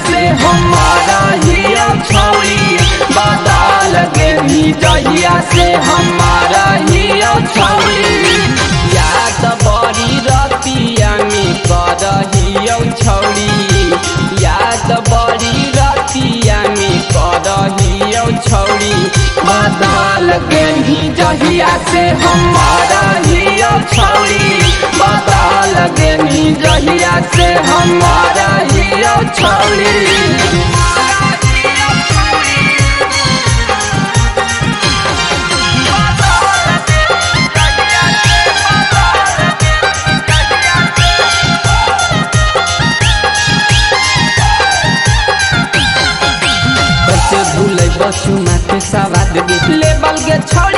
से हमारा ही छौड़ी बदल गेली जहिया से हमारा ही छौड़ी याद बड़ी रतिया में करही छौड़ी याद बड़ी रतिया में करही छौड़ी बदल गेली जहिया से हमारा ही छौड़ी बदल गेली जहिया से हमारा ही छौड़ी। भूल बसुमा के सवाद लेबल के छोड़